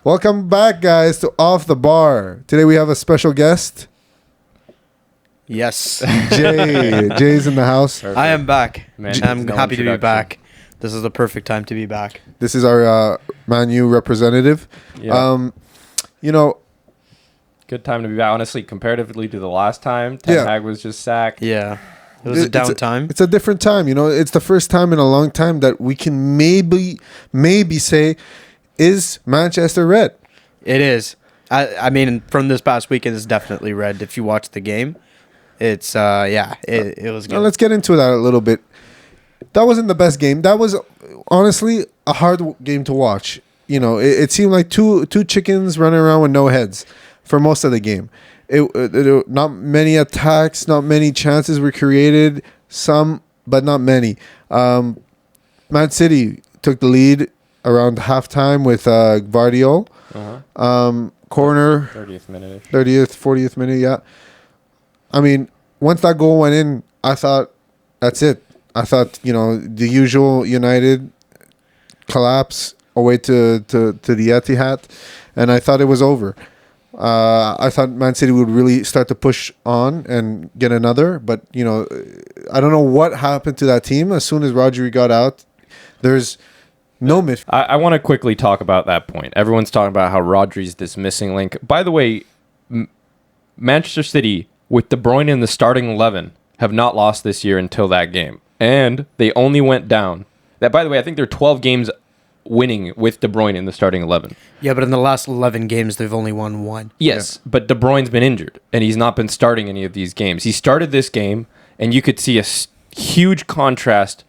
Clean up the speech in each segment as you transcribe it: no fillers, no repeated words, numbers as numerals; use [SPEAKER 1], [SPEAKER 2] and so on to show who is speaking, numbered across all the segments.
[SPEAKER 1] Welcome back, guys, to Off the Bar. Today we have a special guest,
[SPEAKER 2] Yes.
[SPEAKER 1] Jay. Jay's in the house.
[SPEAKER 2] I am back.
[SPEAKER 3] Man,
[SPEAKER 2] I'm
[SPEAKER 3] no
[SPEAKER 2] happy to be
[SPEAKER 3] introduction.
[SPEAKER 2] back. This is the perfect time to be back.
[SPEAKER 1] This is our Man U representative.
[SPEAKER 3] Yeah.
[SPEAKER 1] You know,
[SPEAKER 3] Good time to be back. Honestly, comparatively to the last time, Ten
[SPEAKER 1] Yeah.
[SPEAKER 3] Hag was just sacked.
[SPEAKER 2] Yeah. It was a downtime.
[SPEAKER 1] it's a different time. You know, it's the first time in a long time that we can maybe say, is Manchester red?
[SPEAKER 2] It is. I mean, from this past weekend, it's definitely red. If you watch the game, it's, it was good.
[SPEAKER 1] Now, let's get into that a little bit. That wasn't the best game. That was honestly a hard game to watch. You know, it seemed like two chickens running around with no heads for most of the game. Not many attacks, not many chances were created. Some, but not many. Man City took the lead around halftime with Gvardiol. Corner,
[SPEAKER 3] 30th minute.
[SPEAKER 1] 30th, 40th minute, yeah. I mean, once that goal went in, I thought, that's it. I thought, you know, the usual United collapse away to the Etihad, and I thought it was over. I thought Man City would really start to push on and get another, but, you know, I don't know what happened to that team. As soon as Rodri got out, there's no midfield.
[SPEAKER 3] I want to quickly talk about that point. Everyone's talking about how Rodri's this missing link. By the way, Manchester City, with De Bruyne in the starting 11, have not lost this year until that game. And they only went down. That, by the way, I think they're 12 games winning with De Bruyne in the starting 11.
[SPEAKER 2] Yeah, but in the last 11 games, they've only won one.
[SPEAKER 3] Yes, but De Bruyne's been injured, and he's not been starting any of these games. He started this game, and you could see a huge contrast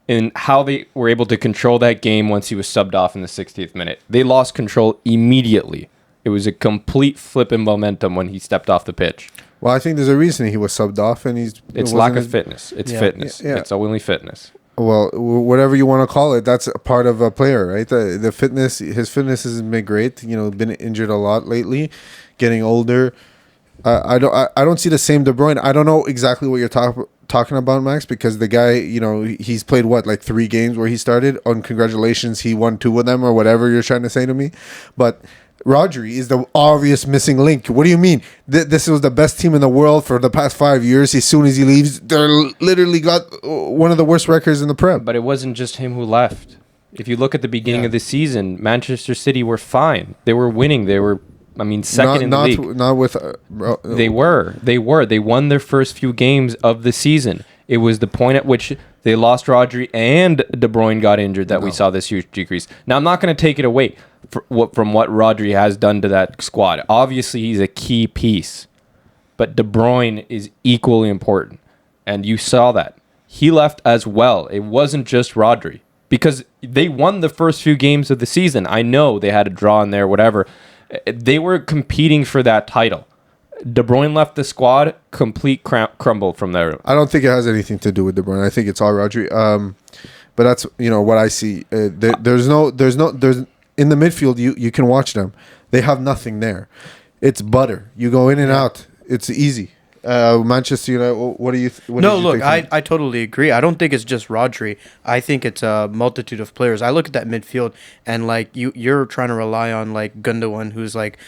[SPEAKER 3] in how they were able to control that game once he was subbed off in the 60th minute. They lost control immediately. It was a complete flip in momentum when he stepped off the pitch.
[SPEAKER 1] Well, I think there's a reason he was subbed off, and
[SPEAKER 3] It's lack of fitness. It's fitness.
[SPEAKER 1] Yeah.
[SPEAKER 3] It's only fitness.
[SPEAKER 1] Well, whatever you want to call it, that's a part of a player, right? The fitness, his fitness hasn't been great. You know, been injured a lot lately, getting older. I don't see the same De Bruyne. I don't know exactly what you're talking about, Max, because the guy, you know, he's played like 3 games where he started. On congratulations, he won 2 of them, or whatever you're trying to say to me. But Rodri is the obvious missing link. What do you mean? This was the best team in the world for the past 5 years. As soon as he leaves, they're literally got one of the worst records in the Prem.
[SPEAKER 3] But it wasn't just him who left. If you look at the beginning of the season, Manchester City were fine. They were winning. They were, second in the league.
[SPEAKER 1] Not with.
[SPEAKER 3] They were. They won their first few games of the season. It was the point at which they lost Rodri and De Bruyne got injured that we saw this huge decrease. Now, I'm not going to take it away from what Rodri has done to that squad. Obviously, he's a key piece. But De Bruyne is equally important. And you saw that. He left as well. It wasn't just Rodri. Because they won the first few games of the season. I know they had a draw in there, whatever. They were competing for that title. De Bruyne left the squad, complete crumble from there.
[SPEAKER 1] I don't think it has anything to do with De Bruyne. I think it's all Rodri. But that's, you know, what I see. There's in the midfield. You can watch them. They have nothing there. It's butter. You go in and out. It's easy. Manchester United. What do you?
[SPEAKER 2] Look, I totally agree. I don't think it's just Rodri. I think it's a multitude of players. I look at that midfield and like you're trying to rely on like Gundogan, who's like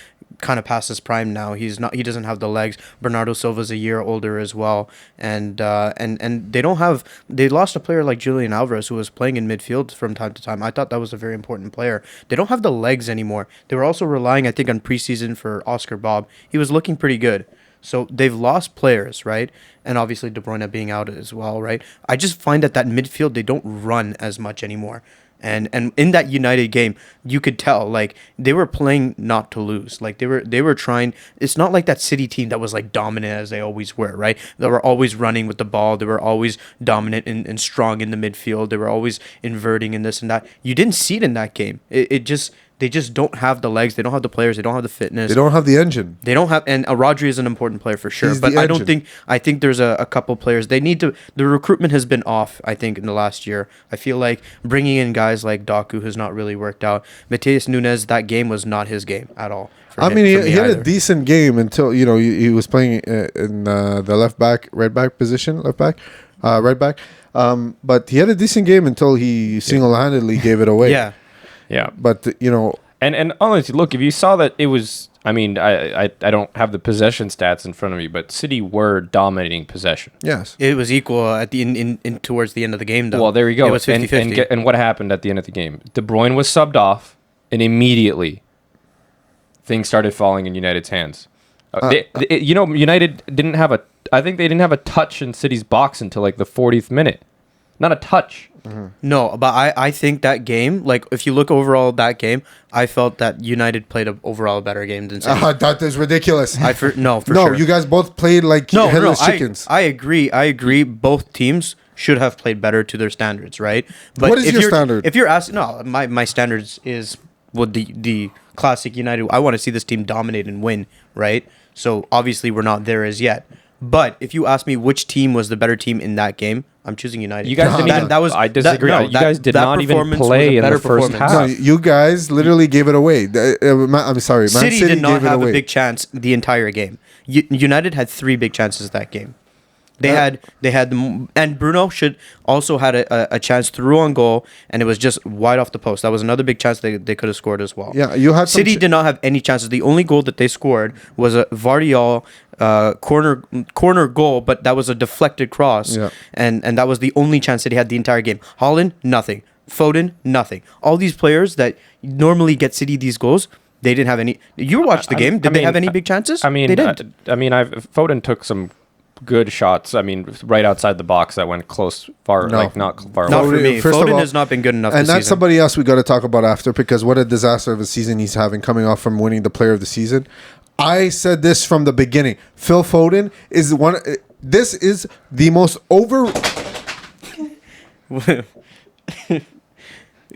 [SPEAKER 2] kind of past his prime now. He doesn't have the legs. Bernardo Silva's a year older as well, and they lost a player like Julian Alvarez, who was playing in midfield from time to time. I thought that was a very important player. They don't have the legs anymore. They were also relying, I think, on preseason for Oscar Bob. He was looking pretty good. So they've lost players, right? And obviously De Bruyne being out as well, right? I just find that midfield, they don't run as much anymore. And in that United game, you could tell, like, they were playing not to lose. Like, they were trying. It's not like that City team that was, like, dominant as they always were, right? They were always running with the ball. They were always dominant and strong in the midfield. They were always inverting and this and that. You didn't see it in that game. They just don't have the legs. They don't have the players. They don't have the fitness.
[SPEAKER 1] They don't have the engine.
[SPEAKER 2] They don't have, and Rodri is an important player for sure.
[SPEAKER 1] He's
[SPEAKER 2] But
[SPEAKER 1] the
[SPEAKER 2] I don't
[SPEAKER 1] engine.
[SPEAKER 2] I think there's a couple players. They need to, the recruitment has been off, I think, in the last year. I feel like bringing in guys like Doku has not really worked out. Mateus Nunes, that game was not his game at all.
[SPEAKER 1] He had a decent game until, you know, he was playing in the right back position. But he had a decent game until he single-handedly gave it away.
[SPEAKER 2] Yeah.
[SPEAKER 3] Yeah.
[SPEAKER 1] But, you know,
[SPEAKER 3] And honestly, look, if you saw that it was, I mean, I don't have the possession stats in front of me, but City were dominating possession.
[SPEAKER 1] Yes.
[SPEAKER 2] It was equal at the in towards the end of the game, though.
[SPEAKER 3] Well, there you go.
[SPEAKER 2] It was 50-50.
[SPEAKER 3] And what happened at the end of the game? De Bruyne was subbed off, and immediately things started falling in United's hands. United didn't have I think they didn't have a touch in City's box until like the 40th minute. Not a touch.
[SPEAKER 2] No, but I think that game, like if you look overall at that game, I felt that United played a overall better game than City.
[SPEAKER 1] That is ridiculous.
[SPEAKER 2] For
[SPEAKER 1] no,
[SPEAKER 2] sure.
[SPEAKER 1] you guys both played like headless chickens.
[SPEAKER 2] I agree. Both teams should have played better to their standards, right? But
[SPEAKER 1] what is
[SPEAKER 2] if
[SPEAKER 1] your
[SPEAKER 2] you're-
[SPEAKER 1] standard?
[SPEAKER 2] If you're asking, no, my standards is what the classic United. I want to see this team dominate and win, right? So obviously we're not there as yet. But if you ask me which team was the better team in that game, I'm choosing United.
[SPEAKER 3] You guys didn't even. I disagree. You guys did not even
[SPEAKER 2] performance was
[SPEAKER 3] play
[SPEAKER 2] a
[SPEAKER 3] in
[SPEAKER 2] better
[SPEAKER 3] the first
[SPEAKER 2] performance.
[SPEAKER 3] half.
[SPEAKER 1] No, you guys literally gave it away. I'm sorry, Man
[SPEAKER 2] City did not
[SPEAKER 1] gave it
[SPEAKER 2] have a
[SPEAKER 1] away.
[SPEAKER 2] big chance the entire game. United had 3 big chances that game. They had and Bruno should also had a chance through on goal, and it was just wide off the post. That was another big chance they could have scored as well.
[SPEAKER 1] Yeah, you had some
[SPEAKER 2] City did not have any chances. The only goal that they scored was a Vardiol corner goal, but that was a deflected cross,
[SPEAKER 1] Yeah.
[SPEAKER 2] and that was the only chance that he had the entire game. Holland, nothing. Foden, nothing. All these players that normally get City these goals, they didn't have any. You watched the game. Did they have any big chances?
[SPEAKER 3] I mean,
[SPEAKER 2] they didn't.
[SPEAKER 3] Foden took some good shots. I mean, right outside the box that went close, far,
[SPEAKER 1] No.
[SPEAKER 3] like not far
[SPEAKER 2] Not
[SPEAKER 3] away.
[SPEAKER 2] for me.
[SPEAKER 1] First of
[SPEAKER 2] Foden
[SPEAKER 1] all-
[SPEAKER 2] has not been good enough
[SPEAKER 1] and
[SPEAKER 2] this
[SPEAKER 1] that's
[SPEAKER 2] season.
[SPEAKER 1] somebody else we got to talk about after, because what a disaster of a season he's having, coming off from winning the Player of the Season. I said this from the beginning. Phil Foden is one. This is the most over.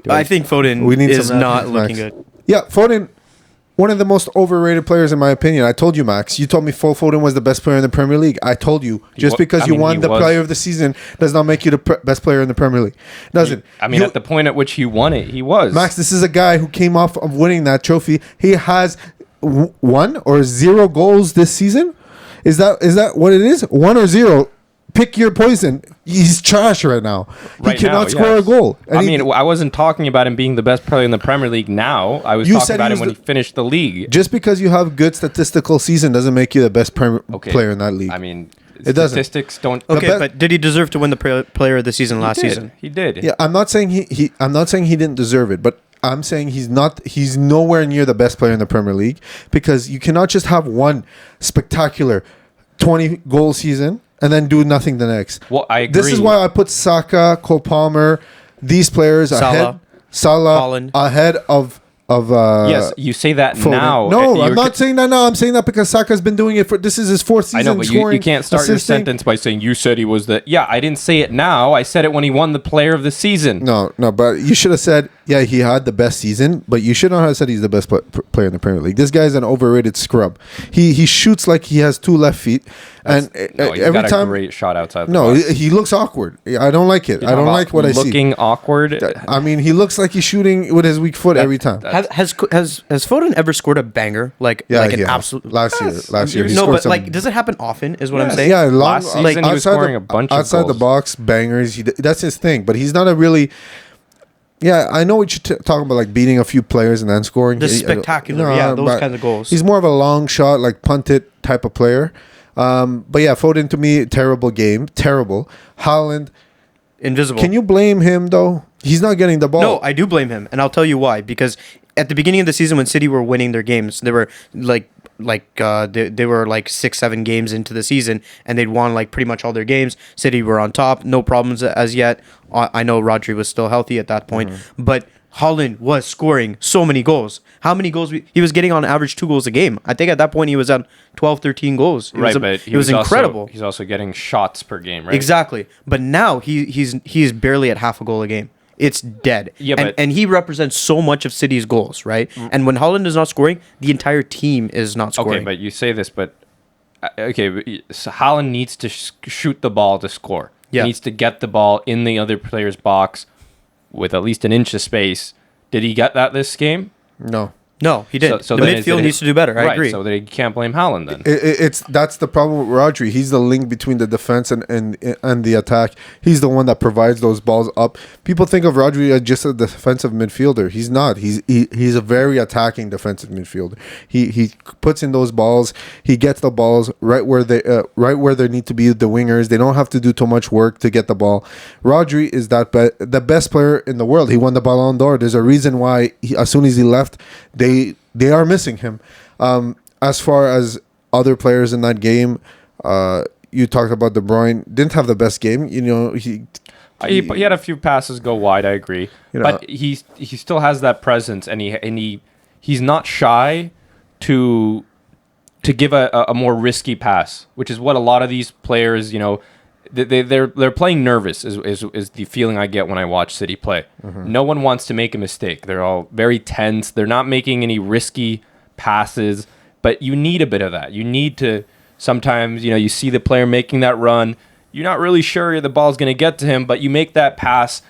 [SPEAKER 2] I think Foden
[SPEAKER 1] We need
[SPEAKER 2] is
[SPEAKER 1] some
[SPEAKER 2] not
[SPEAKER 1] Max.
[SPEAKER 2] looking good.
[SPEAKER 1] Yeah, Foden, one of the most overrated players in my opinion. I told you, Max. You told me Phil Foden was the best player in the Premier League. I told you. Just because you won the Player of the Season does not make you the best player in the Premier League. Doesn't.
[SPEAKER 3] I mean, at the point at which he won it, he was.
[SPEAKER 1] Max, this is a guy who came off of winning that trophy. He has 1 or 0 goals this season. Is that what it is? 1 or 0. Pick your poison. He's trash right now.
[SPEAKER 3] Right
[SPEAKER 1] he cannot
[SPEAKER 3] now,
[SPEAKER 1] score
[SPEAKER 3] yes.
[SPEAKER 1] a goal. And
[SPEAKER 3] I mean, I wasn't talking about him being the best player in the Premier League now. I was
[SPEAKER 1] You
[SPEAKER 3] talking
[SPEAKER 1] said
[SPEAKER 3] about
[SPEAKER 1] he
[SPEAKER 3] him
[SPEAKER 1] was
[SPEAKER 3] when he finished the league.
[SPEAKER 1] just because you have good statistical season doesn't make you the best player in that league.
[SPEAKER 3] I mean,
[SPEAKER 1] It doesn't.
[SPEAKER 3] statistics don't.
[SPEAKER 2] Okay,
[SPEAKER 1] best-
[SPEAKER 2] but did he deserve to win the player of the season last season?
[SPEAKER 3] He did.
[SPEAKER 1] Yeah, I'm not saying I'm not saying he didn't deserve it, but I'm saying he's nowhere near the best player in the Premier League, because you cannot just have one spectacular 20 goal season and then do nothing the next.
[SPEAKER 3] Well, I agree.
[SPEAKER 1] This is why I put Saka, Cole Palmer, these players
[SPEAKER 2] Salah,
[SPEAKER 1] Salah ahead of
[SPEAKER 3] yes, you say that
[SPEAKER 1] Foden.
[SPEAKER 3] now.
[SPEAKER 1] No, I'm not saying that now. I'm saying that because Saka's been doing it this is his 4th season.
[SPEAKER 3] I know, but you can't start your sentence by saying you said he was the. Yeah, I didn't say it now. I said it when he won the Player of the Season.
[SPEAKER 1] No, but you should have said, yeah, he had the best season, but you should not have said he's the best player in the Premier League. This guy's an overrated scrub. He shoots like he has 2 left feet, and
[SPEAKER 3] No, he's
[SPEAKER 1] every
[SPEAKER 3] got
[SPEAKER 1] time.
[SPEAKER 3] a great shot outside.
[SPEAKER 1] No,
[SPEAKER 3] the box.
[SPEAKER 1] he looks awkward. I don't like it. I don't like what I see.
[SPEAKER 3] Looking awkward.
[SPEAKER 1] I mean, he looks like he's shooting with his weak foot every time.
[SPEAKER 2] Has Foden ever scored a banger like an
[SPEAKER 1] yeah.
[SPEAKER 2] absolute
[SPEAKER 1] Last year, he
[SPEAKER 2] no,
[SPEAKER 1] scored
[SPEAKER 2] but
[SPEAKER 1] some-
[SPEAKER 2] like, does it happen often? Is what I'm
[SPEAKER 3] Yes.
[SPEAKER 2] saying.
[SPEAKER 1] Yeah,
[SPEAKER 3] Last season he was
[SPEAKER 1] outside
[SPEAKER 3] scoring a bunch of
[SPEAKER 1] outside the
[SPEAKER 3] goals.
[SPEAKER 1] box bangers. That's his thing, but he's not a really. Yeah, I know what you're talking about, like beating a few players and then scoring.
[SPEAKER 2] The spectacular, those
[SPEAKER 1] but
[SPEAKER 2] kinds of goals.
[SPEAKER 1] He's more of a long shot, like punt it type of player. But yeah, Foden to me, terrible game, terrible. Haaland,
[SPEAKER 2] Invisible.
[SPEAKER 1] can you blame him though? He's not getting the ball.
[SPEAKER 2] No, I do blame him, and I'll tell you why. Because at the beginning of the season, when City were winning their games, they were they were like 6-7 games into the season, and they'd won like pretty much all their games. City were on top, no problems as yet. I know Rodri was still healthy at that point, but Haaland was scoring so many goals. How many goals? He was getting on average 2 goals a game. I think at that point he was at 12, 13 goals.
[SPEAKER 3] But
[SPEAKER 2] it was incredible.
[SPEAKER 3] He's also getting shots per game, right?
[SPEAKER 2] Exactly. But now he's barely at half a goal a game. It's dead.
[SPEAKER 3] Yeah,
[SPEAKER 2] and he represents so much of City's goals, right? And when Holland is not scoring, the entire team is not scoring.
[SPEAKER 3] Okay, but you say this, but so Haaland needs to shoot the ball to score.
[SPEAKER 2] Yeah.
[SPEAKER 3] He needs to get the ball in the other player's box with at least an inch of space. Did he get that this game?
[SPEAKER 1] no.
[SPEAKER 2] No, he didn't.
[SPEAKER 3] So
[SPEAKER 2] the
[SPEAKER 3] then is
[SPEAKER 2] midfield
[SPEAKER 3] it-
[SPEAKER 2] needs to do better. I
[SPEAKER 3] right,
[SPEAKER 2] agree.
[SPEAKER 3] So they can't blame Haaland then.
[SPEAKER 1] It's that's the problem with Rodri. He's the link between the defense and the attack. He's the one that provides those balls up. People think of Rodri as just a defensive midfielder. He's not. He's a very attacking defensive midfielder. He puts in those balls. He gets the balls right where they need to be. The wingers, they don't have to do too much work to get the ball. Rodri is the best player in the world. He won the Ballon d'Or. There's a reason why as soon as he left, they are missing him. As far as other players in that game, you talked about De Bruyne. Didn't have the best game. You know,
[SPEAKER 3] He had a few passes go wide. I agree,
[SPEAKER 1] You know-
[SPEAKER 3] but he still has that presence, and he's not shy to give a more risky pass, which is what a lot of these players, you know, they're playing nervous is the feeling I get when I watch City play. No one wants to make a mistake. They're all very tense. They're not making any risky passes, but you need a bit of that. You need to sometimes, you know, you see the player making that run. You're not really sure the ball's going to get to him, but you make that pass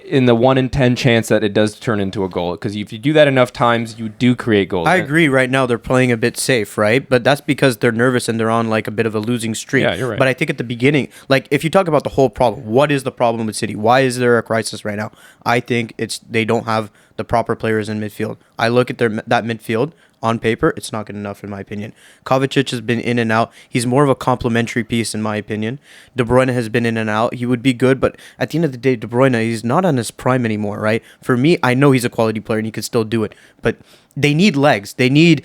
[SPEAKER 3] in the 1 in 10 chance that it does turn into a goal. Because if you do that enough times, you do create goals.
[SPEAKER 2] I agree. Right now, they're playing a bit safe, right? But that's because they're nervous and they're on like a bit of a losing streak.
[SPEAKER 3] Yeah, you're right.
[SPEAKER 2] But I think at the beginning, like if you talk about the whole problem, what is the problem with City? Why is there a crisis right now? I think it's they don't have the proper players in midfield. I look at that midfield. On paper, it's not good enough in my opinion. Kovacic has been in and out. He's more of a complementary piece in my opinion. De Bruyne has been in and out. He would be good, but at the end of the day, De Bruyne, he's not on his prime anymore, right? For me, I know he's a quality player and he can still do it, but they need legs. They need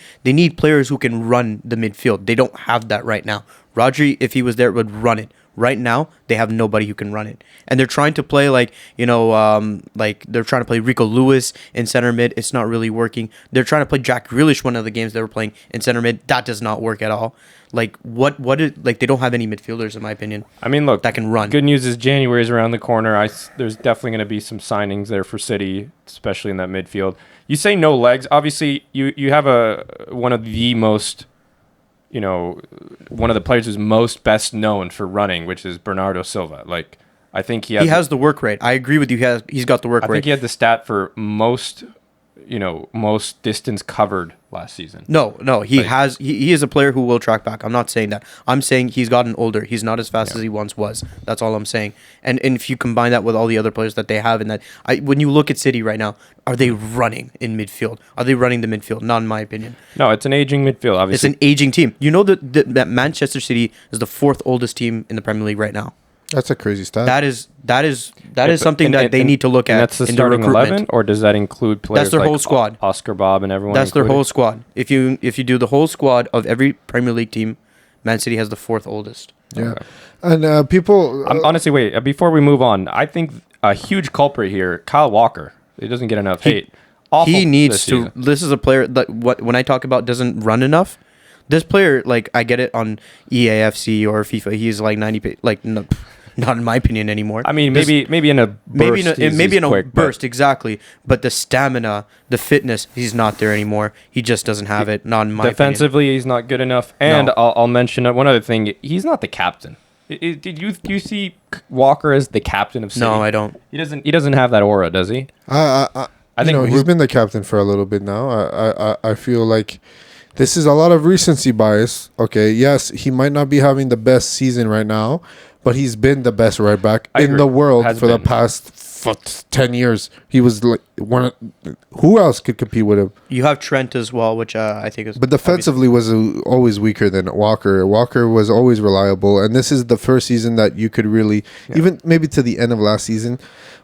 [SPEAKER 2] players who can run the midfield. They don't have that right now. Rodri, if he was there, would run it. Right now, they have nobody who can run it. And they're trying to play like they're trying to play Rico Lewis in center mid. It's not really working. They're trying to play Jack Grealish one of the games they were playing in center mid. That does not work at all. Like they don't have any midfielders in my opinion.
[SPEAKER 3] I mean, look,
[SPEAKER 2] that can run.
[SPEAKER 3] Good news is January is around the corner. There's definitely going to be some signings there for City, especially in that midfield. You say no legs. Obviously, you have one of the most, you know, one of the players who's most best known for running, which is Bernardo Silva. Like, I think he has
[SPEAKER 2] the work rate. I agree with you. He's got the work
[SPEAKER 3] I
[SPEAKER 2] rate.
[SPEAKER 3] think he had the stat for most distance covered last season.
[SPEAKER 2] No, he has. He is a player who will track back. I'm not saying that. I'm saying he's gotten older. He's not as fast as he once was. That's all I'm saying. And if you combine that with all the other players that they have, when you look at City right now, are they running in midfield? Are they running the midfield? Not in my opinion.
[SPEAKER 3] No, it's an aging midfield. Obviously,
[SPEAKER 2] It's an aging team. You know that Manchester City is the 4th oldest team in the Premier League right now.
[SPEAKER 1] That's a crazy stat.
[SPEAKER 2] That is something that they need to look
[SPEAKER 3] and
[SPEAKER 2] at.
[SPEAKER 3] that's the
[SPEAKER 2] in
[SPEAKER 3] starting
[SPEAKER 2] the recruitment.
[SPEAKER 3] 11, or does that include players?
[SPEAKER 2] That's their
[SPEAKER 3] like
[SPEAKER 2] whole squad.
[SPEAKER 3] Oscar Bob and everyone.
[SPEAKER 2] That's their
[SPEAKER 3] included?
[SPEAKER 2] whole squad. If you do the whole squad of every Premier League team, Man City has the 4th oldest.
[SPEAKER 1] yeah,
[SPEAKER 3] Okay.
[SPEAKER 1] and people.
[SPEAKER 3] Honestly, wait. Before we move on, I think a huge culprit here, Kyle Walker. He doesn't get enough hate. Awful
[SPEAKER 2] He needs
[SPEAKER 3] this
[SPEAKER 2] to.
[SPEAKER 3] season.
[SPEAKER 2] This is a player that when I talk about doesn't run enough. This player, like I get it on EAFC or FIFA, he's like 90. Like no, not in my opinion anymore.
[SPEAKER 3] I mean,
[SPEAKER 2] This-
[SPEAKER 3] maybe in a burst,
[SPEAKER 2] maybe in a
[SPEAKER 3] quick, but
[SPEAKER 2] burst exactly. But the stamina, the fitness, he's not there anymore. He just doesn't have it. Not in my opinion.
[SPEAKER 3] defensively, he's not good enough. And
[SPEAKER 2] No.
[SPEAKER 3] I'll mention one other thing. He's not the captain. Did you see Walker as the captain of City?
[SPEAKER 2] No, I don't.
[SPEAKER 3] He doesn't have that aura, does he?
[SPEAKER 1] I
[SPEAKER 3] I think
[SPEAKER 1] he's been the captain for a little bit now. I feel like this is a lot of recency bias. Okay, yes, he might not be having the best season right now, but he's been the best right back
[SPEAKER 3] I
[SPEAKER 1] in
[SPEAKER 3] agree.
[SPEAKER 1] the world
[SPEAKER 3] Has
[SPEAKER 1] for the
[SPEAKER 3] been.
[SPEAKER 1] past 10 years. He was like who else could compete with him?
[SPEAKER 2] You have Trent as well, which I think is.
[SPEAKER 1] But defensively was always weaker than Walker. Walker was always reliable, and this is the first season that you could really, even maybe to the end of last season,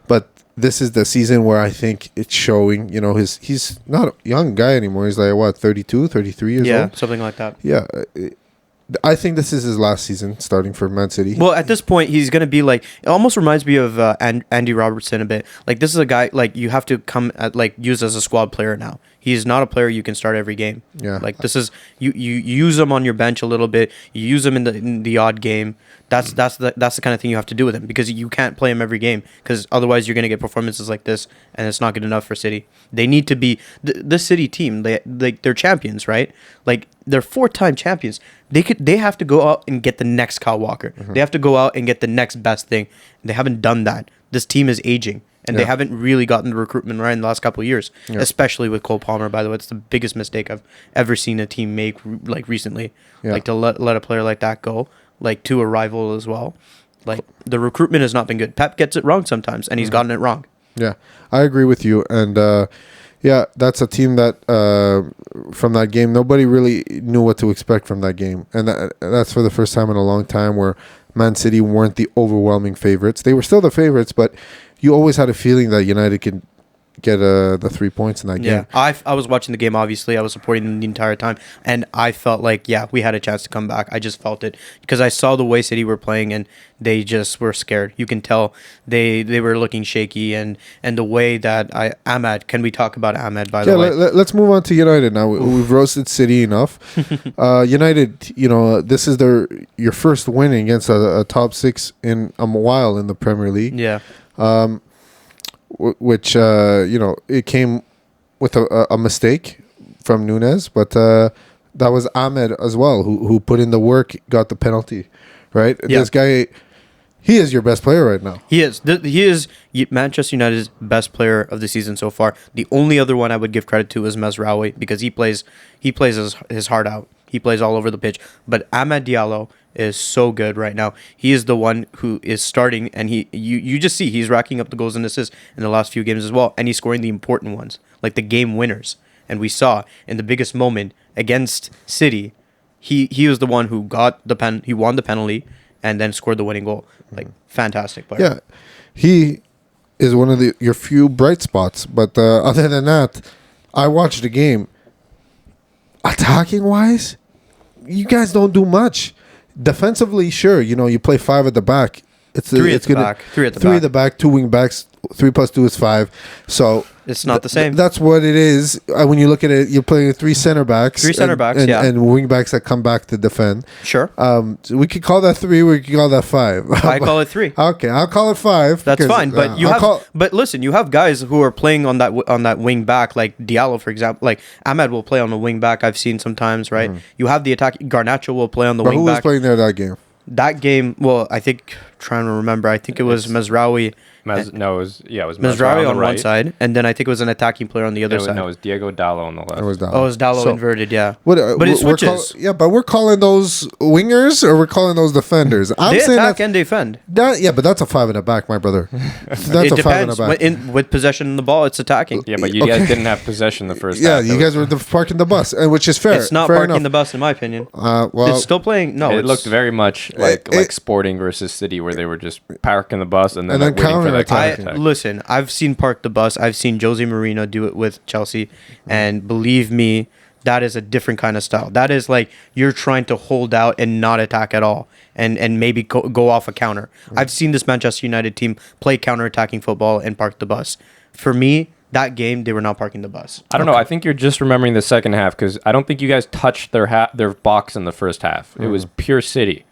[SPEAKER 1] but this is the season where I think it's showing. You know, he's not a young guy anymore. He's like what, 32, 33 years
[SPEAKER 2] yeah,
[SPEAKER 1] old.
[SPEAKER 2] something like that.
[SPEAKER 1] Yeah, I think this is his last season starting for Man City.
[SPEAKER 2] Well, at this point, he's gonna be like. It almost reminds me of Andy Robertson a bit. Like this is a guy like you have to come at like use as a squad player now. He's not a player you can start every game.
[SPEAKER 1] Yeah.
[SPEAKER 2] Like this is you use him on your bench a little bit. You use him in the odd game. That's the kind of thing you have to do with him because you can't play him every game because otherwise you're gonna get performances like this and it's not good enough for City. They need to be the City team. They're champions, right? Like they're 4-time champions. They have to go out and get the next Kyle Walker. They have to go out and get the next best thing. They haven't done that. This team is aging. and they haven't really gotten the recruitment right in the last couple of years, especially with Cole Palmer. By the way, it's the biggest mistake I've ever seen a team make, like recently, like to let a player like that go, like to a rival as well. Like the recruitment has not been good. Pep gets it wrong sometimes, and he's gotten it wrong.
[SPEAKER 1] Yeah, I agree with you. And yeah, that's a team that from that game, nobody really knew what to expect from that game. And that's for the first time in a long time where Man City weren't the overwhelming favorites. They were still the favorites, but you always had a feeling that United could get the 3 points in that game.
[SPEAKER 2] Yeah, I was watching the game, obviously. I was supporting them the entire time. And I felt like, yeah, we had a chance to come back. I just felt it. Because I saw the way City were playing, and they just were scared. You can tell they were looking shaky. And the way that Ahmad, can we talk about Ahmad, by the way?
[SPEAKER 1] Let's move on to United now. We've roasted City enough. United, this is your first win against a top 6 in a while in the Premier League.
[SPEAKER 2] Yeah.
[SPEAKER 1] Which it came with a mistake from Nunes, but that was Ahmed as well who put in the work, got the penalty, right?
[SPEAKER 2] Yeah.
[SPEAKER 1] This guy, he is your best player right now.
[SPEAKER 2] He is. He is Manchester United's best player of the season so far. The only other one I would give credit to is Mazraoui, because he plays his heart out. He plays all over the pitch. But Amad Diallo is so good right now. He is the one who is starting, and you just see he's racking up the goals and assists in the last few games as well, and he's scoring the important ones, like the game winners. And we saw in the biggest moment against City, he was the one who got he won the penalty and then scored the winning goal. Like, fantastic player.
[SPEAKER 1] Yeah, he is one of your few bright spots. But other than that, I watched the game. Attacking wise, you guys don't do much. Defensively, sure, you play 5 at the back.
[SPEAKER 2] Three at the back,
[SPEAKER 1] 2 wing backs. 3 plus 2 is 5. So
[SPEAKER 2] it's not the same.
[SPEAKER 1] That's what it is. When you look at it, you're playing 3 center backs. And wing backs that come back to defend.
[SPEAKER 2] Sure.
[SPEAKER 1] So we could call that 3. We could call that 5.
[SPEAKER 2] I call it 3.
[SPEAKER 1] Okay, I'll call it 5.
[SPEAKER 2] That's fine. But but listen, you have guys who are playing on that wing back, like Diallo, for example. Like Ahmed will play on the wing back. I've seen sometimes, right? You have the attack. Garnacho will play on the wing back.
[SPEAKER 1] Who was playing there that game?
[SPEAKER 2] That game, well, I think, trying to remember, I think it was Mazraoui.
[SPEAKER 3] It was
[SPEAKER 2] Mazraoui on one side, and then I think it was an attacking player on the other side.
[SPEAKER 3] No, it was Diego Dallo on the left.
[SPEAKER 1] It was Dallo.
[SPEAKER 2] Oh, it was Dallo inverted, yeah.
[SPEAKER 1] But
[SPEAKER 2] it switches.
[SPEAKER 1] But we're calling those wingers, or we're calling those defenders?
[SPEAKER 2] They attack and defend.
[SPEAKER 1] But that's a 5 in the back, my brother. That's
[SPEAKER 2] it
[SPEAKER 1] a
[SPEAKER 2] depends.
[SPEAKER 1] 5 in the back.
[SPEAKER 2] With possession in the ball, it's attacking.
[SPEAKER 3] Yeah, but you guys didn't have possession the first
[SPEAKER 1] Yeah,
[SPEAKER 3] half.
[SPEAKER 1] you guys were parking the bus, which is fair.
[SPEAKER 2] It's not
[SPEAKER 1] fair
[SPEAKER 2] parking
[SPEAKER 1] enough.
[SPEAKER 2] the bus, in my opinion.
[SPEAKER 1] Well,
[SPEAKER 2] it's still playing. No,
[SPEAKER 3] it looked very much like Sporting versus City, where they were just parking the bus and then waiting for that counter-attack.
[SPEAKER 2] Listen, I've seen park the bus. I've seen Jose Mourinho do it with Chelsea, and believe me, that is a different kind of style. That is like you're trying to hold out and not attack at all, and maybe go off a counter. I've seen this Manchester United team play counter-attacking football and park the bus. For me, that game, they were not parking the bus.
[SPEAKER 3] I don't know. I think you're just remembering the second half, because I don't think you guys touched their box in the first half. It was pure City.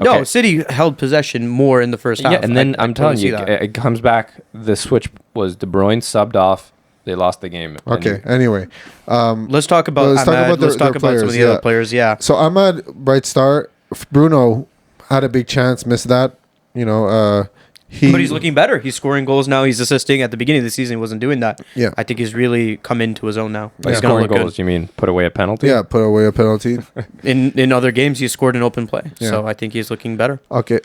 [SPEAKER 2] Okay. No,
[SPEAKER 3] Okay.
[SPEAKER 2] City held possession more in the first half.
[SPEAKER 3] Yeah, and then I'm telling you,
[SPEAKER 2] that.
[SPEAKER 3] it comes back. The switch was De Bruyne subbed off. They lost the game.
[SPEAKER 1] Okay. Anyway,
[SPEAKER 2] let's talk about Ahmad. Let's talk about some of the other players. Yeah.
[SPEAKER 1] So Ahmad, bright star. Bruno had a big chance, missed that.
[SPEAKER 2] But he's looking better. He's scoring goals now. He's assisting. At the beginning of the season, he wasn't doing that.
[SPEAKER 1] Yeah.
[SPEAKER 2] I think he's really come into his own now.
[SPEAKER 3] By
[SPEAKER 2] He's going to
[SPEAKER 3] scoring
[SPEAKER 2] look
[SPEAKER 3] goals,
[SPEAKER 2] good.
[SPEAKER 3] you mean put away a penalty?
[SPEAKER 1] Yeah, put away a penalty.
[SPEAKER 2] In other games, he's scored an open play.
[SPEAKER 1] Yeah.
[SPEAKER 2] So I think he's looking better.
[SPEAKER 1] Okay.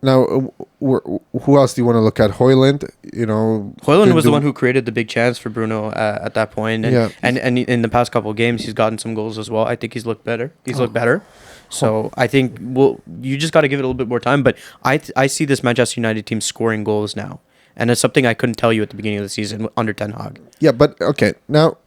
[SPEAKER 1] Now, who else do you want to look at? Højlund,
[SPEAKER 2] Højlund was the one who created the big chance for Bruno at that point. And,
[SPEAKER 1] Yeah.
[SPEAKER 2] and in the past couple of games, he's gotten some goals as well. I think he's looked better. Looked better. So I think you just got to give it a little bit more time. But I see this Manchester United team scoring goals now. And it's something I couldn't tell you at the beginning of the season under Ten Hag.
[SPEAKER 1] Yeah, but okay. Now,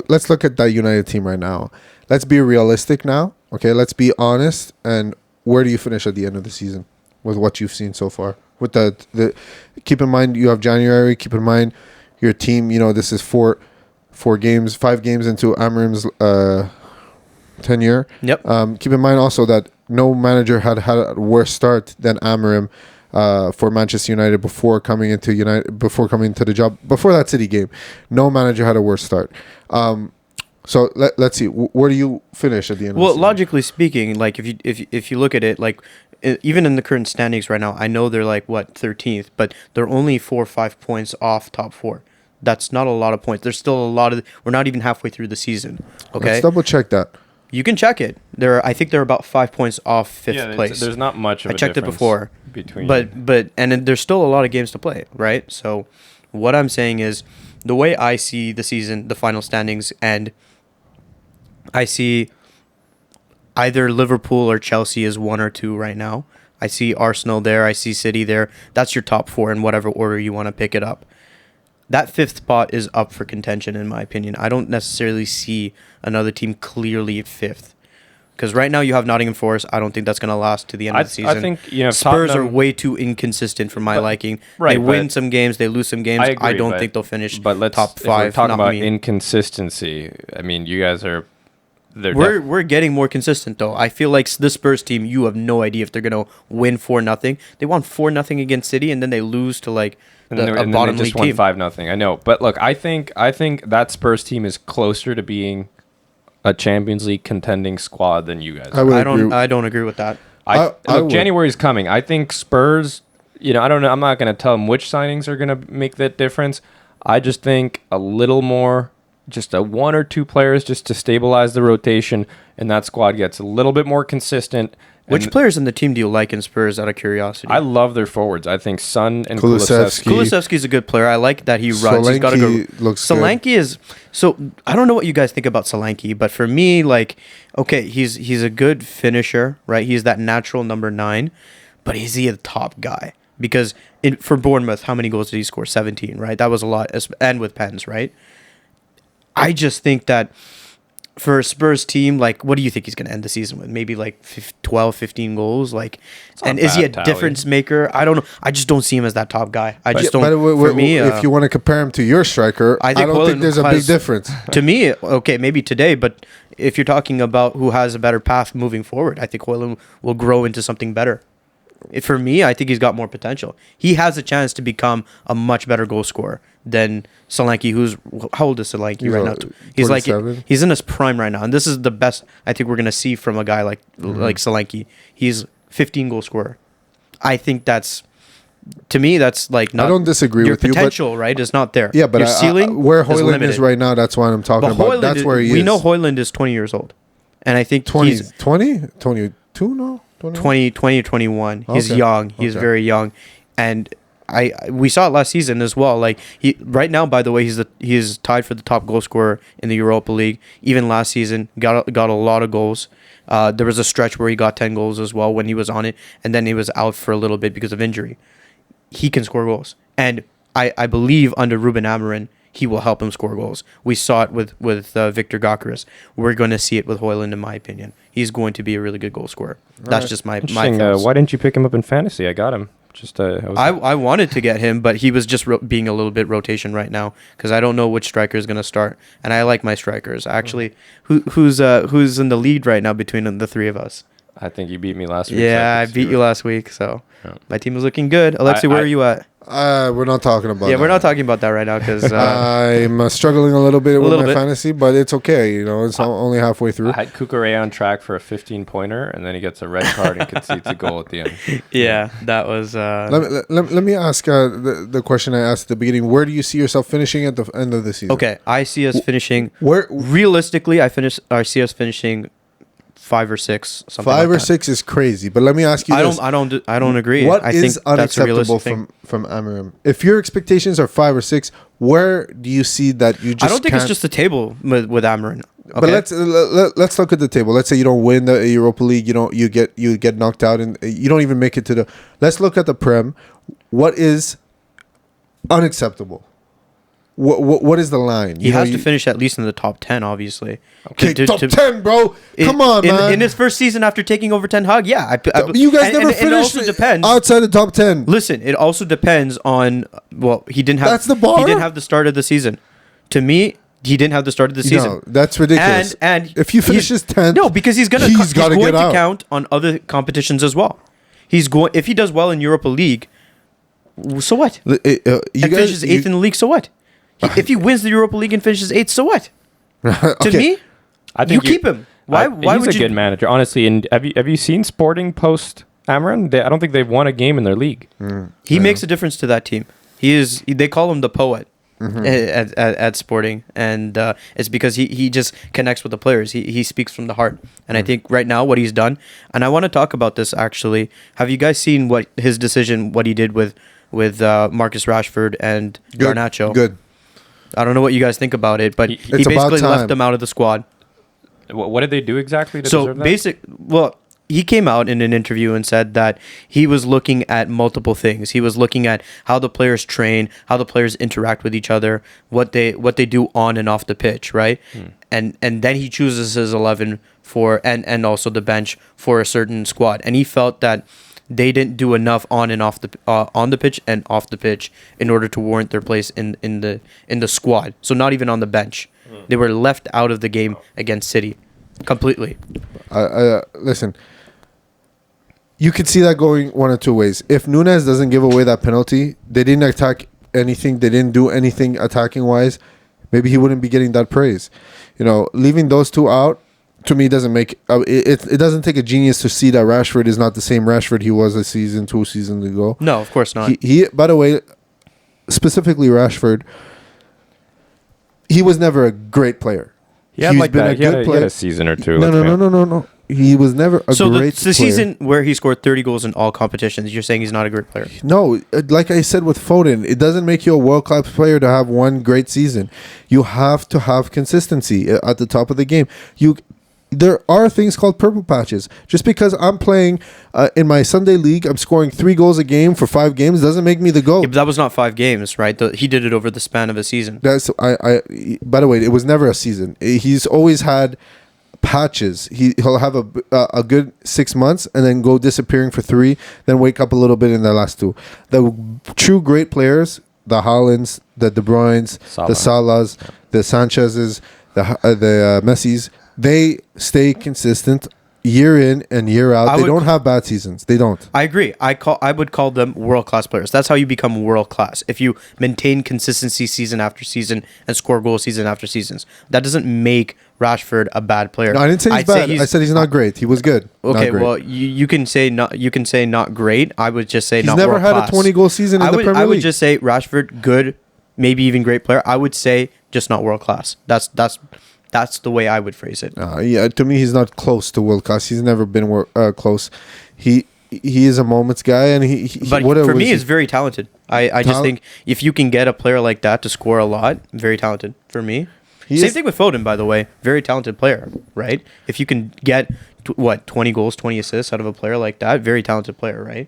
[SPEAKER 1] let's look at that United team right now. Let's be realistic now. Okay, let's be honest. And where do you finish at the end of the season with what you've seen so far? With the keep in mind you have January. Keep in mind your team. This is 5 games into Amorim's tenure.
[SPEAKER 2] Yep.
[SPEAKER 1] Keep in mind also that no manager had a worse start than Amorim for Manchester United before coming into the job. Before that City game, no manager had a worse start. So let's see. Where do you finish at the end?
[SPEAKER 2] Well,
[SPEAKER 1] of the season?
[SPEAKER 2] logically speaking, like if you look at it, like even in the current standings right now, I know they're like what 13th, but they're only 4 or 5 points off top 4. That's not a lot of points. There's still a lot of. We're not even halfway through the season. Okay,
[SPEAKER 1] Let's double check that.
[SPEAKER 2] you can check it. I think they're about 5 points off fifth place.
[SPEAKER 3] There's not much of
[SPEAKER 2] I
[SPEAKER 3] a
[SPEAKER 2] checked it
[SPEAKER 3] difference
[SPEAKER 2] before,
[SPEAKER 3] between.
[SPEAKER 2] but and then there's still a lot of games to play, right? So, what I'm saying is, the way I see the season, the final standings, and I see either Liverpool or Chelsea is 1 or 2 right now. I see Arsenal there. I see City there. That's your top 4 in whatever order you want to pick it up. That 5th spot is up for contention, in my opinion. I don't necessarily see another team clearly 5th. Because right now you have Nottingham Forest. I don't think that's going to last to the end of the season.
[SPEAKER 3] I think
[SPEAKER 2] Spurs
[SPEAKER 3] Tottenham,
[SPEAKER 2] are way too inconsistent for my liking.
[SPEAKER 3] right,
[SPEAKER 2] They win
[SPEAKER 3] but
[SPEAKER 2] some games, they lose some games.
[SPEAKER 3] I agree,
[SPEAKER 2] don't
[SPEAKER 3] but-
[SPEAKER 2] think they'll finish
[SPEAKER 3] But let's
[SPEAKER 2] top
[SPEAKER 3] if we're
[SPEAKER 2] 5.
[SPEAKER 3] talking
[SPEAKER 2] not
[SPEAKER 3] about
[SPEAKER 2] me.
[SPEAKER 3] inconsistency. I mean, you guys are.
[SPEAKER 2] We're getting more consistent though. I feel like this Spurs team, you have no idea if they're gonna win 4-0. They won 4-0 against City, and then they lose to like a
[SPEAKER 3] and
[SPEAKER 2] bottom
[SPEAKER 3] they
[SPEAKER 2] league
[SPEAKER 3] just won
[SPEAKER 2] team.
[SPEAKER 3] 5-0. I know, but look, I think that Spurs team is closer to being a Champions League contending squad than you guys.
[SPEAKER 1] I would
[SPEAKER 2] I
[SPEAKER 1] agree.
[SPEAKER 2] don't agree with that.
[SPEAKER 1] I would.
[SPEAKER 3] January's coming. I think Spurs. I don't know. I'm not going to tell them which signings are going to make that difference. I just think a little more, just a 1 or 2 players just to stabilize the rotation, and that squad gets a little bit more consistent.
[SPEAKER 2] Which
[SPEAKER 3] And
[SPEAKER 2] players in the team do you like in Spurs, out of curiosity?
[SPEAKER 3] I love their forwards. I think Son and
[SPEAKER 1] Kulusevski.
[SPEAKER 3] Kulusevski.
[SPEAKER 2] Kulusevski's a good player. I like that he runs. He's got a good.
[SPEAKER 1] Solanke looks good.
[SPEAKER 2] Solanke is so. I don't know what you guys think about Solanke, but for me, like, okay, he's a good finisher, right? He's that natural number 9, but is he a top guy? Because for Bournemouth, how many goals did he score? 17, right? That was a lot, and with pens, right? I just think that for a Spurs team, like, what do you think he's going to end the season with? Maybe like 12, 15 goals? Like,
[SPEAKER 3] not
[SPEAKER 2] and is he a
[SPEAKER 3] bad tally.
[SPEAKER 2] difference maker? I don't know. I just don't see him as that top guy. I just don't.
[SPEAKER 1] But
[SPEAKER 2] For me,
[SPEAKER 1] if you want to compare him to your striker, I, don't think
[SPEAKER 2] Højlund
[SPEAKER 1] there's a big
[SPEAKER 2] has-
[SPEAKER 1] difference.
[SPEAKER 2] to me, okay, maybe today, but if you're talking about who has a better path moving forward, I think Højlund will grow into something better. For me, I think he's got more potential. He has a chance to become a much better goal scorer than Solanke, who's how old is Solanke
[SPEAKER 1] He's
[SPEAKER 2] right now? He's like
[SPEAKER 1] 27.
[SPEAKER 2] he's in his prime right now, and this is the best I think we're gonna see from a guy like Solanke. He's 15 goal scorer. I think that's, to me, that's like not.
[SPEAKER 1] I don't disagree
[SPEAKER 2] your
[SPEAKER 1] with you, but
[SPEAKER 2] potential, right, is not there.
[SPEAKER 1] yeah, but
[SPEAKER 2] your ceiling
[SPEAKER 1] where
[SPEAKER 2] is
[SPEAKER 1] Højlund
[SPEAKER 2] limited.
[SPEAKER 1] is right now, that's what I'm talking
[SPEAKER 2] But
[SPEAKER 1] about.
[SPEAKER 2] Højlund
[SPEAKER 1] That's
[SPEAKER 2] is-
[SPEAKER 1] where he is.
[SPEAKER 2] we know Højlund is 20 years old, and I think
[SPEAKER 1] 20,
[SPEAKER 2] he's
[SPEAKER 1] 22, no? 21?
[SPEAKER 2] 20 or 21. He's
[SPEAKER 1] Okay.
[SPEAKER 2] young. He's
[SPEAKER 1] Okay.
[SPEAKER 2] very young, and we saw it last season as well. Like he right now, by the way, he's tied for the top goal scorer in the Europa League. Even last season, got a lot of goals. There was a stretch where he got 10 goals as well when he was on it, and then he was out for a little bit because of injury. He can score goals, and I believe under Ruben Amorim, he will help him score goals. We saw it with Victor Gyökeres. We're going to see it with Højlund, in my opinion. He's going to be a really good goal scorer. That's just my
[SPEAKER 3] Interesting.
[SPEAKER 2] thoughts.
[SPEAKER 3] Why didn't you pick him up in fantasy? I got him. Just
[SPEAKER 2] I wanted to get him, but he was just being a little bit rotation right now because I don't know which striker is going to start, and I like my strikers. Actually, who's in the lead right now between the 3 of us?
[SPEAKER 3] I think you beat me last week.
[SPEAKER 2] Yeah, I beat you last week, so my team is looking good. Alexi, where are you at?
[SPEAKER 1] We're not talking about
[SPEAKER 2] Yeah,
[SPEAKER 1] that.
[SPEAKER 2] we're not talking about that right now because
[SPEAKER 1] I'm struggling a little bit with
[SPEAKER 2] little
[SPEAKER 1] my
[SPEAKER 2] bit.
[SPEAKER 1] fantasy, but it's okay. It's only halfway through.
[SPEAKER 3] I had Kukurea on track for a 15-pointer, and then he gets a red card and concedes a goal at the end.
[SPEAKER 2] yeah, that was.
[SPEAKER 1] Let me ask the question I asked at the beginning. Where do you see yourself finishing at the end of the season?
[SPEAKER 2] Okay, I see us finishing.
[SPEAKER 1] Where
[SPEAKER 2] Realistically, I see us finishing 5 or 6. Something
[SPEAKER 1] 5
[SPEAKER 2] like
[SPEAKER 1] or
[SPEAKER 2] that.
[SPEAKER 1] 6 is crazy, but let me ask you this.
[SPEAKER 2] I don't agree.
[SPEAKER 1] What
[SPEAKER 2] I
[SPEAKER 1] is
[SPEAKER 2] think that's a
[SPEAKER 1] unacceptable
[SPEAKER 2] realistic thing.
[SPEAKER 1] from Amorim? If your expectations are 5 or 6, where do you see that you just
[SPEAKER 2] I don't think it's
[SPEAKER 1] can't-
[SPEAKER 2] just the table with Amorim. Okay?
[SPEAKER 1] But let's look at the table. Let's say you don't win the Europa League, you get knocked out, and you don't even make it to the. Let's look at the Prem. What is unacceptable? What is the line?
[SPEAKER 2] he has to finish at least in the top 10, obviously.
[SPEAKER 1] Okay, top 10, bro. Come on,
[SPEAKER 2] in,
[SPEAKER 1] man.
[SPEAKER 2] In his first season after taking over Ten Hag, yeah.
[SPEAKER 1] You guys
[SPEAKER 2] and
[SPEAKER 1] never
[SPEAKER 2] it
[SPEAKER 1] finished
[SPEAKER 2] also depends.
[SPEAKER 1] outside the top 10.
[SPEAKER 2] Listen, it also depends on. Well, he didn't have.
[SPEAKER 1] That's the bar?
[SPEAKER 2] He didn't have the start of the season. To me, he didn't have the start of the season.
[SPEAKER 1] No, that's ridiculous.
[SPEAKER 2] And
[SPEAKER 1] if you finish
[SPEAKER 2] he's-
[SPEAKER 1] his 10th,
[SPEAKER 2] no, because he's
[SPEAKER 1] he's
[SPEAKER 2] going
[SPEAKER 1] gotta
[SPEAKER 2] to
[SPEAKER 1] get out.
[SPEAKER 2] count on other competitions as well. He's going if he does well in Europa League. So what?
[SPEAKER 1] You
[SPEAKER 2] And
[SPEAKER 1] guys
[SPEAKER 2] finishes 8th in the league. So what? If he wins the Europa League and finishes 8th, so what? To
[SPEAKER 1] Okay.
[SPEAKER 2] me,
[SPEAKER 3] I
[SPEAKER 2] you keep him. Why
[SPEAKER 3] He's
[SPEAKER 2] would
[SPEAKER 3] a
[SPEAKER 2] you?
[SPEAKER 3] good manager, honestly. And have you seen Sporting post Amaran? I don't think they've won a game in their league.
[SPEAKER 2] He makes a difference to that team. They call him the poet at Sporting, and it's because he just connects with the players. He speaks from the heart, and I think right now what he's done. And I want to talk about this actually. Have you guys seen what his decision, what he did with Marcus Rashford and Garnacho?
[SPEAKER 1] Good.
[SPEAKER 2] I don't know what you guys think about it, but he
[SPEAKER 1] It's about
[SPEAKER 2] basically left
[SPEAKER 1] time.
[SPEAKER 2] them out of the squad.
[SPEAKER 3] What did they do exactly to
[SPEAKER 2] So
[SPEAKER 3] deserve that?
[SPEAKER 2] he came out in an interview and said that he was looking at multiple things. He was looking at how the players train, how the players interact with each other, what they do on and off the pitch, right? And then he chooses his 11 for and also the bench for a certain squad. And he felt that they didn't do enough on and off the on the pitch and off the pitch in order to warrant their place in the squad. So not even on the bench. They were left out of the game against City completely.
[SPEAKER 1] Listen, you could see that going one or two ways. If Nunes doesn't give away that penalty, they didn't attack anything. They didn't do anything attacking wise. Maybe he wouldn't be getting that praise. Leaving those two out to me doesn't make it doesn't take a genius to see that Rashford is not the same Rashford he was two seasons ago.
[SPEAKER 2] No, of course not.
[SPEAKER 1] He by the way, specifically Rashford, he was never a great player.
[SPEAKER 3] He had a season or two.
[SPEAKER 1] No. He was never a great
[SPEAKER 2] the
[SPEAKER 1] player.
[SPEAKER 2] season where he scored 30 goals in all competitions, you're saying he's not a great player?
[SPEAKER 1] No, like I said with Foden, it doesn't make you a world-class player to have one great season. You have to have consistency at the top of the game. There are things called purple patches. Just because I'm playing in my Sunday league, I'm scoring 3 goals a game for 5 games doesn't make me the GOAT.
[SPEAKER 2] Yeah, but that was not 5 games, right? He did it over the span of a season.
[SPEAKER 1] That's by the way, it was never a season. He's always had patches. He'll have a good 6 months and then go disappearing for 3, then wake up a little bit in the last 2. The true great players, the Haalands, the De Bruynes, the Salahs, the Sanchez's, the Messis, they stay consistent year in and year out. They don't have bad seasons. They don't.
[SPEAKER 2] I agree. I would call them world-class players. That's how you become world-class. If you maintain consistency season after season and score goals season after seasons. That doesn't make Rashford a bad player.
[SPEAKER 1] No, I didn't say he's bad. I said he's not great. He was good.
[SPEAKER 2] Okay, well, you can say not great. I would just say
[SPEAKER 1] he's
[SPEAKER 2] not
[SPEAKER 1] never
[SPEAKER 2] world-class.
[SPEAKER 1] had a 20-goal season in the Premier League.
[SPEAKER 2] I would just say Rashford, good, maybe even great player. I would say just not world-class. That's the way I would phrase it.
[SPEAKER 1] Yeah, to me, he's not close to world class. He's never been close. He is a moments guy, and
[SPEAKER 2] But for me, he's very talented. I just think if you can get a player like that to score a lot, very talented for me. Same thing with Foden, by the way. Very talented player, right? If you can get 20 goals, 20 assists out of a player like that, very talented player, right?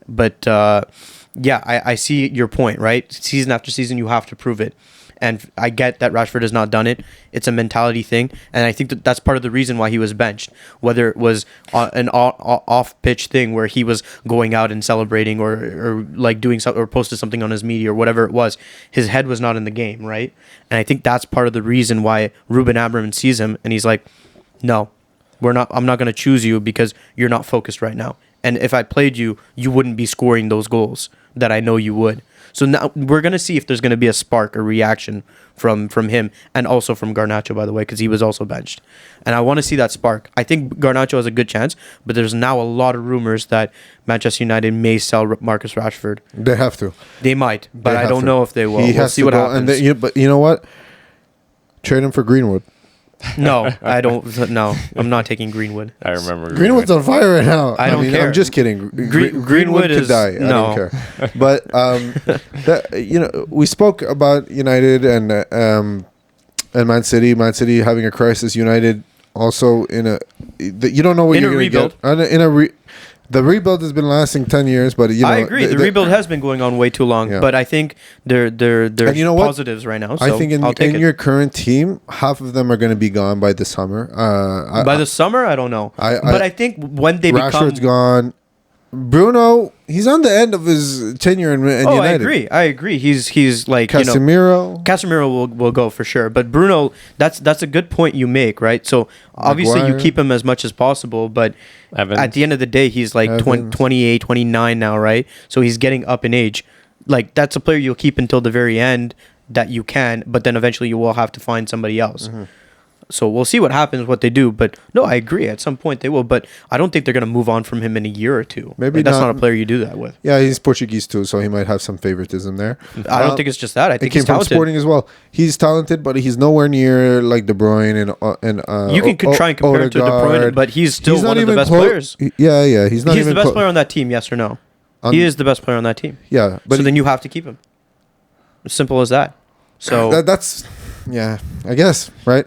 [SPEAKER 2] But I see your point, right? Season after season, you have to prove it. And I get that Rashford has not done it. It's a mentality thing. And I think that's part of the reason why he was benched. Whether it was an off-pitch thing where he was going out and celebrating or like doing something or posted something on his media or whatever it was, his head was not in the game, right? And I think that's part of the reason why Ruben Amorim sees him and he's like, no, I'm not going to choose you because you're not focused right now. And if I played you, you wouldn't be scoring those goals that I know you would. So now we're going to see if there's going to be a spark or reaction from him and also from Garnacho, by the way, because he was also benched. And I want to see that spark. I think Garnacho has a good chance, but there's now a lot of rumors that Manchester United may sell Marcus Rashford.
[SPEAKER 1] They have to.
[SPEAKER 2] They might, but I don't know if they will. We'll see what happens.
[SPEAKER 1] But you know what? Trade him for Greenwood.
[SPEAKER 2] No, I don't. No, I'm not taking Greenwood.
[SPEAKER 3] I remember
[SPEAKER 1] Greenwood's on fire right now.
[SPEAKER 2] I don't care.
[SPEAKER 1] I'm just kidding.
[SPEAKER 2] Greenwood
[SPEAKER 1] could die.
[SPEAKER 2] No.
[SPEAKER 1] I don't care. But we spoke about United and Man City. Man City having a crisis. United also you don't know what you're going to get. The rebuild has been lasting 10 years, but
[SPEAKER 2] I agree. The rebuild has been going on way too long, but I think there's positives right now. So
[SPEAKER 1] I think in your current team, half of them are going to be gone by the summer.
[SPEAKER 2] By the summer, I don't know. But I think when they
[SPEAKER 1] Rashford's gone. Bruno, he's on the end of his tenure in United.
[SPEAKER 2] I agree. He's like
[SPEAKER 1] Casemiro.
[SPEAKER 2] Casemiro will go for sure, but Bruno, that's a good point you make, right? So obviously you keep him as much as possible, but
[SPEAKER 3] Evans.
[SPEAKER 2] At the end of the day, he's like 28, 29 now, right? So he's getting up in age. Like that's a player you'll keep until the very end that you can, but then eventually you will have to find somebody else. So we'll see what happens, what they do. But no, I agree. At some point they will. But I don't think they're going to move on from him in a year or two.
[SPEAKER 1] Maybe
[SPEAKER 2] Like, that's
[SPEAKER 1] not.
[SPEAKER 2] not a player you do that with.
[SPEAKER 1] Yeah, he's Portuguese too, so he might have some favoritism there.
[SPEAKER 2] I don't think it's just that. I
[SPEAKER 1] It
[SPEAKER 2] think
[SPEAKER 1] came
[SPEAKER 2] he's
[SPEAKER 1] from
[SPEAKER 2] talented.
[SPEAKER 1] Sporting as well. He's talented, but he's nowhere near like De Bruyne and
[SPEAKER 2] You can try and compare him to De Bruyne,
[SPEAKER 1] Odegaard.
[SPEAKER 2] but he's still
[SPEAKER 1] He's not
[SPEAKER 2] one of the
[SPEAKER 1] even
[SPEAKER 2] best
[SPEAKER 1] clo-
[SPEAKER 2] players.
[SPEAKER 1] Yeah, he's not
[SPEAKER 2] He's
[SPEAKER 1] even
[SPEAKER 2] the best
[SPEAKER 1] clo-
[SPEAKER 2] player on that team, yes or no?
[SPEAKER 1] On-
[SPEAKER 2] He is the best player on that team.
[SPEAKER 1] Yeah, but
[SPEAKER 2] So then you have to keep him. As simple as that. So
[SPEAKER 1] that's yeah, I guess, right?